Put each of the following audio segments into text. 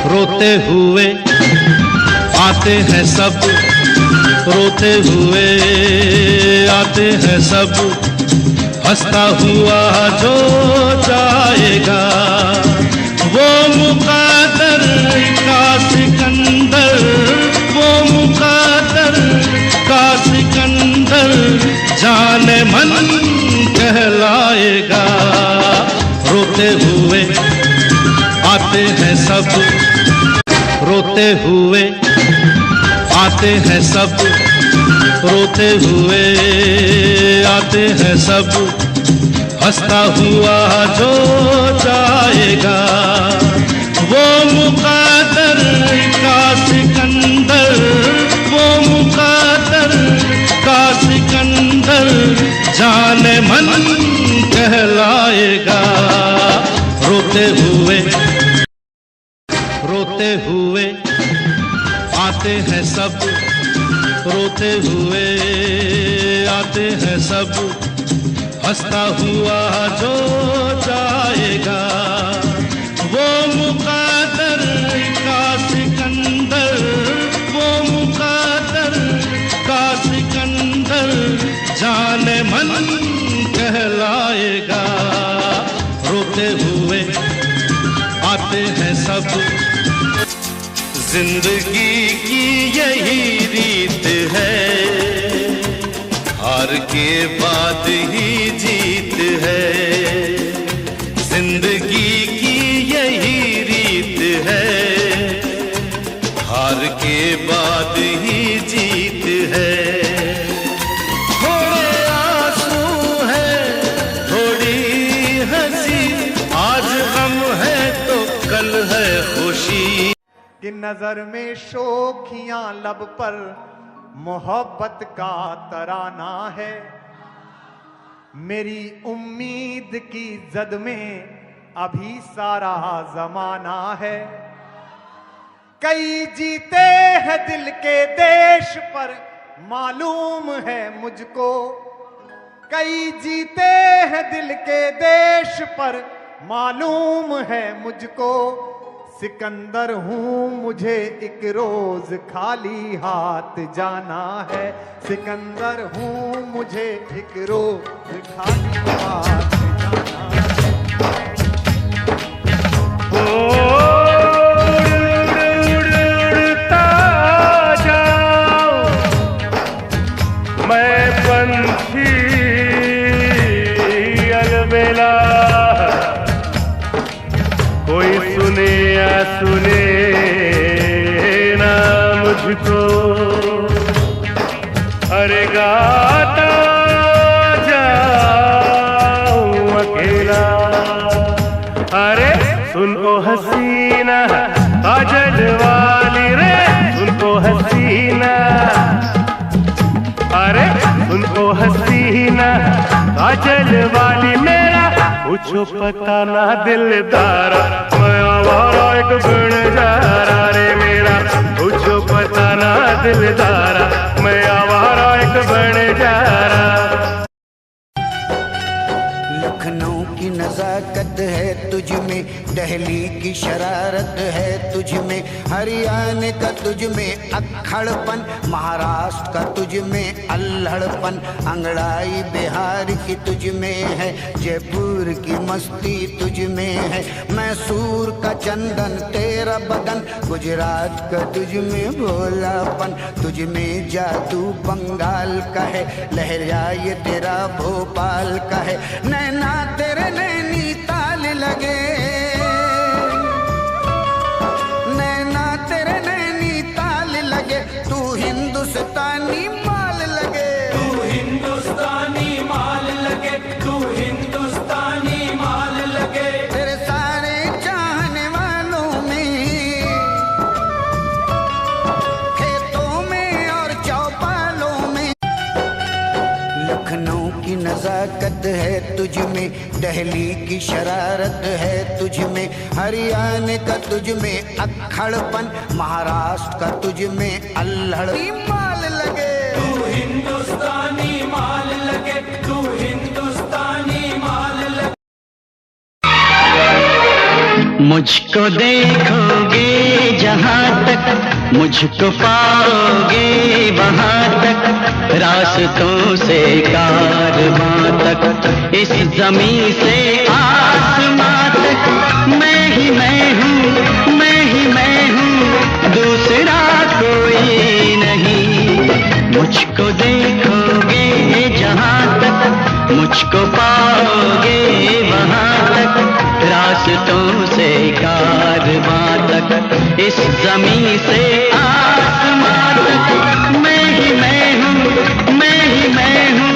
रोते हुए आते हैं सब, रोते हुए आते हैं सब, हंसता हुआ जो जाएगा वो मुक़द्दर का सिकंदर, वो मुक़द्दर का सिकंदर जाने मन कहलाएगा। रोते हुए आते हैं सब, रोते हुए आते हैं सब, रोते हुए आते हैं सब, हंसता हुआ जो जाएगा वो मुक़द्दर का सिकंदर, वो मुक़द्दर का सिकंदर जाने मन कहलाएगा। रोते हुए आते हैं सब, रोते हुए आते हैं सब, हंसता हुआ जो जाएगा वो मुक़द्दर का सिकंदर, वो मुक़द्दर का सिकंदर जाने मन कहलाएगा। रोते हुए आते हैं सब, जिंदगी की यही रीत है, हार के बाद ही जीत है। जिंदगी की यही रीत है, हार के बाद ही जीत है। थोड़े आंसू है, थोड़ी हंसी, आज गम है तो कल है खुशी। कि नजर में शोखियां लब पर मोहब्बत का तराना है, मेरी उम्मीद की जद में अभी सारा जमाना है। कई जीते हैं दिल के देश पर मालूम है मुझको, कई जीते हैं दिल के देश पर मालूम है मुझको। सिकंदर हूँ मुझे एक रोज खाली हाथ जाना है, सिकंदर हूँ मुझे एक रोज खाली हाथ जाना है। उड़ता जाऊं मैं पंछी अलबेला, कोई सुने या सुने ना मुझको, अरे गाता जाऊं अकेला। अरे सुन ओ हसीना काजल वाली रे, सुन ओ हसीना, अरे सुन ओ हसीना काजल वाली मेरा पूछो पता ना दिलदारा, मैं आवारा एक गुनजारा रे मेरा। पूछो पता ना दिलदारा, मैं आवारा एक गुनजारा। लखनऊ की नज़ाकत है तुझ में, दिल्ली की शरारत है तुझ में, हरियाणा का तुझ में अक्खड़पन, महाराष्ट्र का तुझ में अल्हड़पन, अंगड़ाई बिहार की तुझ में है, जयपुर की मस्ती तुझ में है, मैसूर का चंदन तेरा बदन, गुजरात का तुझ में भोलापन, तुझ में जादू बंगाल का है, लहरिया ये तेरा भोपाल का है। नैना तेरे नैनीताल लगे, नैना तेरे नैनीताल लगे, तू हिंदुस्तानी माल लगे, तू हिंदुस्तानी माल लगे, तू हिंदुस्तानी माल लगे। तेरे सारे चाहने वालों में खेतों में और चौपालों में, लखनऊ की नज़ाकत है तुझ में, दिल्ली की शरारत है तुझ में, हरियाणा का तुझ में अक्खड़पन, महाराष्ट्र का तुझ में अल्हड़ी माल लगे, तू हिंदुस्तानी माल लगे, तू हिंदुस्तानी माल लगे। मुझको देखो देखोगे जहाँ तक मुझको पाओगे वहाँ तक, रास्तों से कारवां तक, इस ज़मीं से आसमां तक, मैं ही मैं हूँ, मैं ही मैं हूँ, दूसरा कोई नहीं। मुझको देखोगे जहाँ तक मुझको पाओगे वहाँ तक, रास्तों से कारवां तक, इस ज़मीं से आसमां तक, मैं ही मैं हूँ, मैं ही मैं हूँ,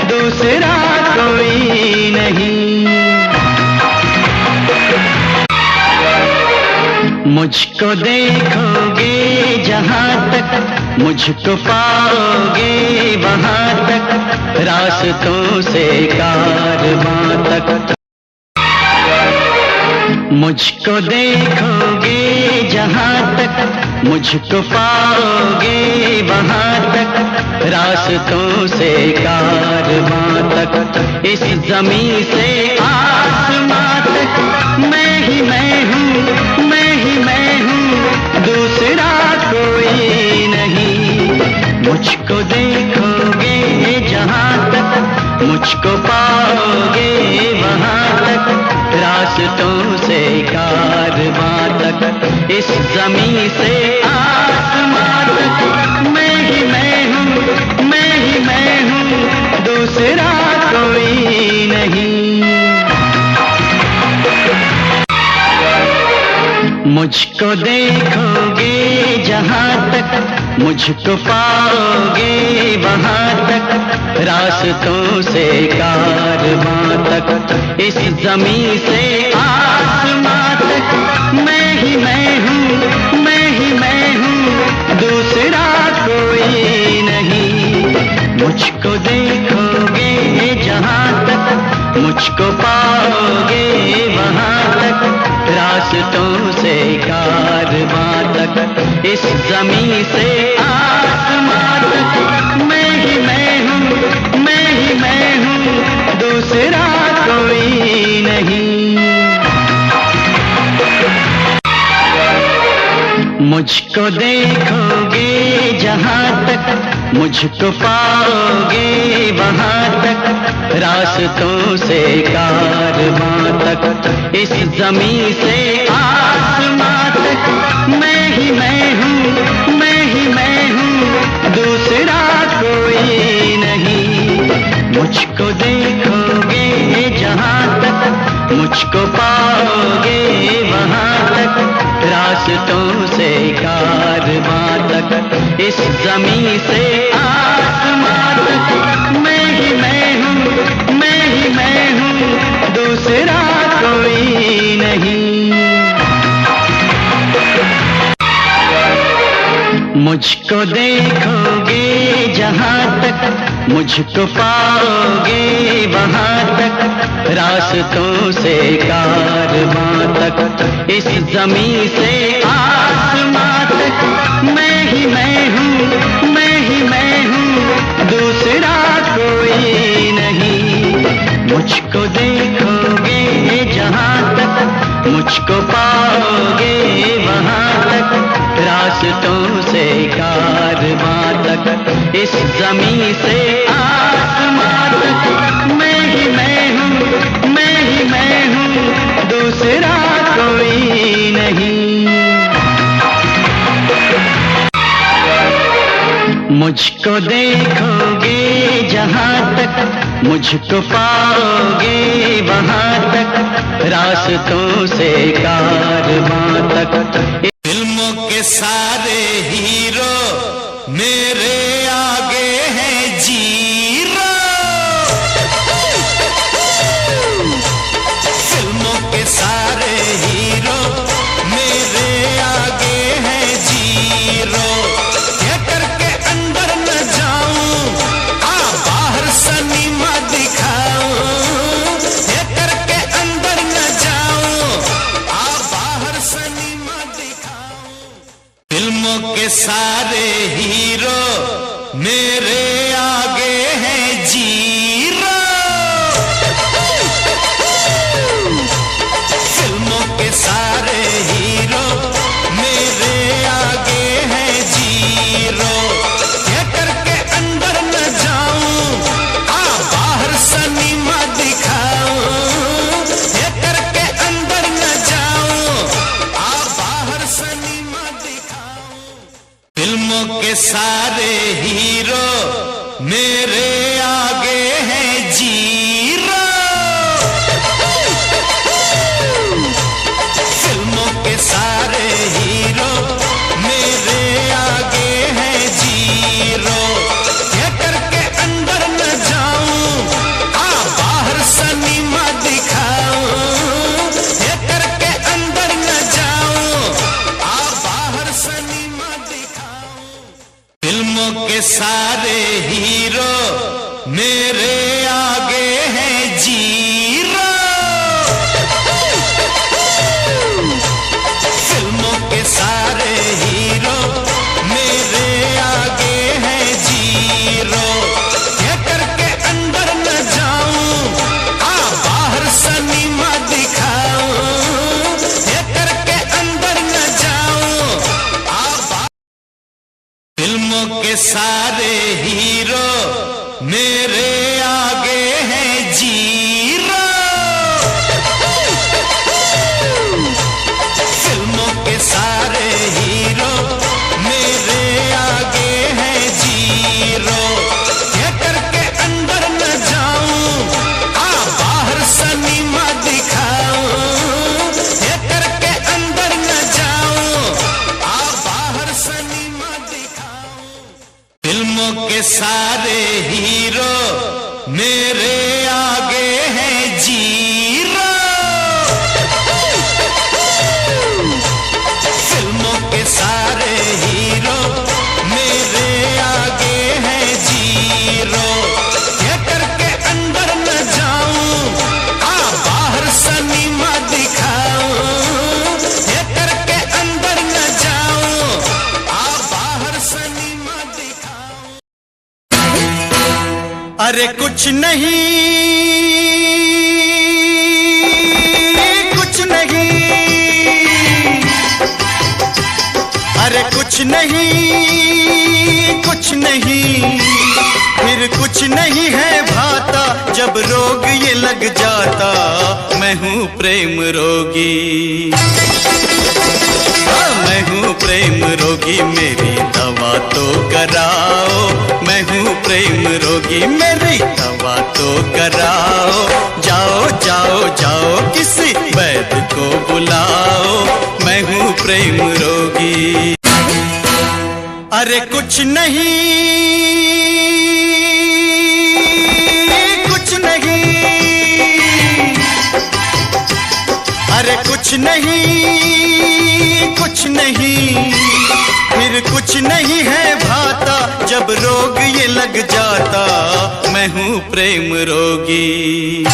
दूसरा कोई नहीं। मुझको देखोगे जहाँ तक मुझको पाओगे वहाँ तक, रास्तों से कारवां तक। मुझको देखोगे जहाँ तक मुझको पाओगे वहाँ तक, रास्तों से कारवां तक, इस ज़मीं से आसमां तक, मैं ही मैं हूँ, मैं ही मैं हूँ, दूसरा कोई नहीं। मुझको देखोगे जहाँ तक मुझको पाओगे वहाँ तक, रास्तों से कारवां तक, इस ज़मीं से आसमां तक, मैं ही मैं हूँ, मैं ही मैं हूँ, दूसरा कोई नहीं। मुझको देखोगे जहाँ तक मुझको पाओगे वहाँ तक, रास्तों से कारवां तक, इस ज़मीं से आसमां तक, मैं ही मैं हूँ, मैं ही मैं हूँ, दूसरा कोई नहीं। मुझको देखोगे जहाँ तक मुझको पाओगे वहाँ तक, रास्तों से कारवां तक, इस ज़मीं से आसमां तक, मैं ही मैं हूँ, मैं ही मैं हूँ, दूसरा कोई नहीं। मुझको देखोगे जहाँ तक मुझको पाओगे वहाँ तक, रास्तों से कारवां तक, इस ज़मीं से आसमां तक, मैं ही मैं हूँ, मैं ही मैं हूँ, दूसरा कोई नहीं। मुझको देखोगे जहाँ तक मुझको पाओगे वहाँ तक, रास्तों से कारवां तक, इस ज़मीं से आसमां तक, मैं ही मैं हूँ, मैं ही मैं हूँ, दूसरा कोई नहीं। मुझको देखोगे जहाँ तक मुझको पाओगे वहाँ तक, रास्तों से कारवां तक, इस ज़मीं से आसमां तक, मैं ही मैं हूँ, मैं ही मैं हूँ, दूसरा कोई नहीं। मुझको देखोगे जहाँ तक मुझको पाओगे वहाँ तक, रास्तों से कारवां तक, इस ज़मीं से आसमां तक, मैं ही मैं हूँ, मैं ही मैं हूँ, दूसरा कोई नहीं। मुझको देखोगे जहाँ तक मुझको पाओगे वहाँ तक, रास्तों से कारवां तक। फिल्मों के सारे हीरो मेरे आगे हैं जीरो। फिल्मों के सारे हीरो मेरे आगे हैं जीरो। थिएटर के अंदर न जाऊं, बाहर सिनेमा दिखाऊं। थिएटर के अंदर न जाऊं, बाहर सिनेमा दिखाऊं। फिल्मों के सारे हीरो मेरे कुछ नहीं, कुछ नहीं, अरे कुछ नहीं, कुछ नहीं, फिर कुछ नहीं है भाता जब रोग ये लग जाता। मैं हूँ प्रेम रोगी, मैं हूँ प्रेम रोगी, मेरी दवा तो कराओ। मैं हूँ प्रेम रोगी, मेरी दवा तो कराओ। जाओ जाओ जाओ किसी वैद्य को बुलाओ। मैं हूँ प्रेम रोगी। अरे कुछ नहीं, कुछ नहीं, अरे कुछ नहीं, कुछ नहीं, फिर कुछ नहीं है भाता जब रोग ये लग जाता। मैं हूँ प्रेम रोगी,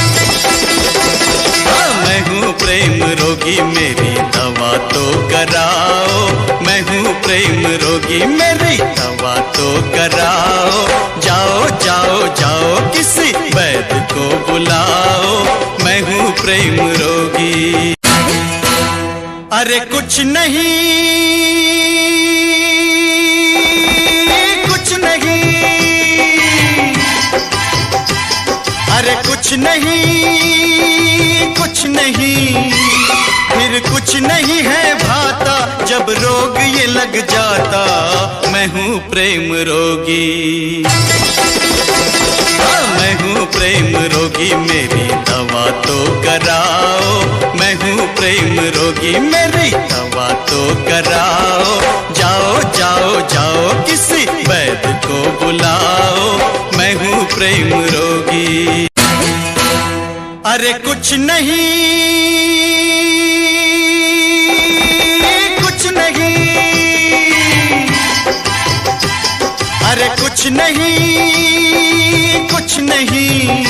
मैं हूँ प्रेम रोगी, मेरी दवा तो कराओ। मैं हूँ प्रेम रोगी, मेरी दवा तो कराओ। जाओ जाओ जाओ किसी वैद्य को बुलाओ। मैं हूँ प्रेम रोगी। अरे कुछ नहीं, कुछ नहीं, अरे कुछ नहीं, कुछ नहीं, फिर कुछ नहीं है भाता जब रोग ये लग जाता। मैं हूँ प्रेम रोगी, मैं हूँ प्रेम रोगी, मेरी दवा तो कराओ। मैं हूँ प्रेम रोगी, मेरी दवा तो कराओ। जाओ जाओ जाओ किसी वैद्य को बुलाओ। मैं हूँ प्रेम रोगी। अरे कुछ नहीं, कुछ नहीं, अरे कुछ नहीं, कुछ नहीं,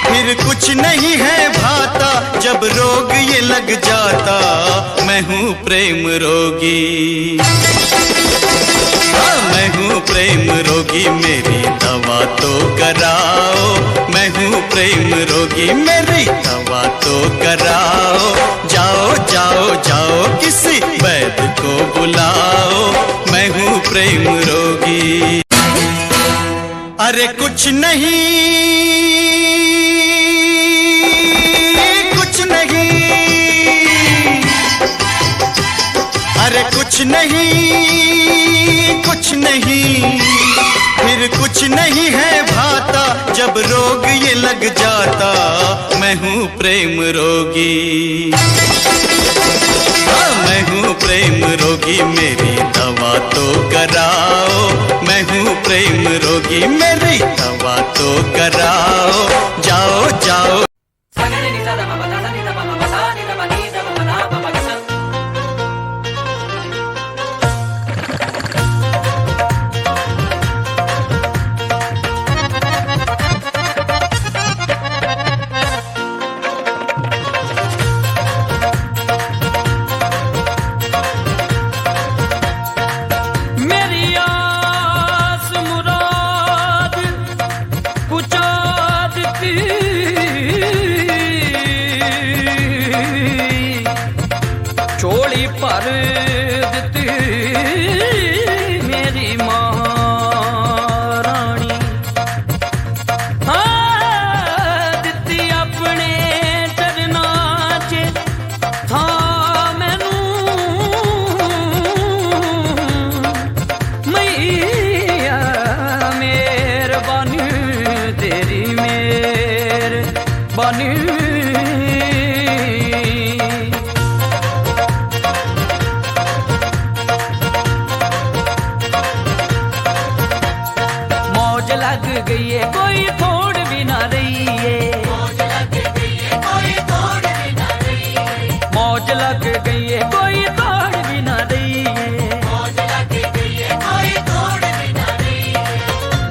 फिर कुछ नहीं है भाता जब रोग ये लग जाता। मैं हूँ प्रेम रोगी, मैं हूँ प्रेम रोगी, मेरी दवा तो कराओ। मैं हूँ प्रेम रोगी, मेरी दवा तो कराओ। जाओ जाओ जाओ किसी वैद्य को बुलाओ। मैं हूँ प्रेम रोगी। अरे कुछ नहीं, कुछ नहीं, अरे कुछ नहीं, कुछ नहीं, फिर कुछ नहीं है भाता जब रोग ये लग जाता। मैं हूँ प्रेम रोगी, मैं हूँ प्रेम रोगी, मेरी दवा तो कराओ। मैं हूँ प्रेम रोगी, मेरी दवा तो कराओ। जाओ जाओ। चोली पर दिती मेरी महारानी, दिती अपने चरना च था मैनू मैया मेहरबानी तेरी मेहरबानी। लग गई है कोई थोड़ भी ना रही है, मौज लग गई है कोई थोड़ भी ना रही है, मौज लग गई है कोई थोड़ भी ना रही है, मौज लग गई है कोई थोड़ भी ना रही है।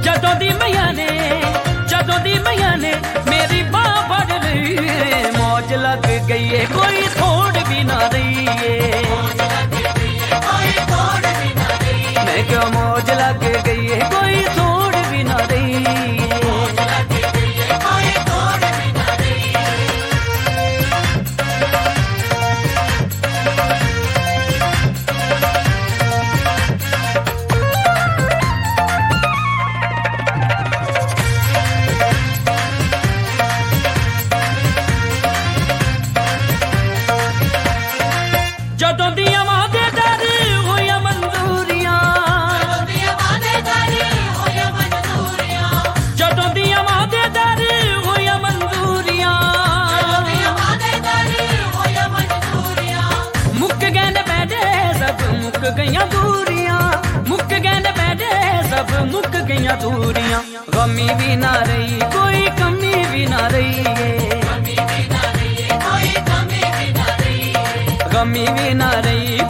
जदों दी मैया ने मेरी बाँ फड़ ली है, मौज लग गई है कोई थोड़ भी ना रही है, मौज लग गई है कोई थोड़ भी ना रही है। मैं क्यों मौज लग गई है कोई थोड़ भी ना रही है। गईयां दूरियां, मुक गए न बैठे सब मुक गईयां दूरियां। गमी भी ना रही कोई कमी भी ना रही है, गमी भी ना रही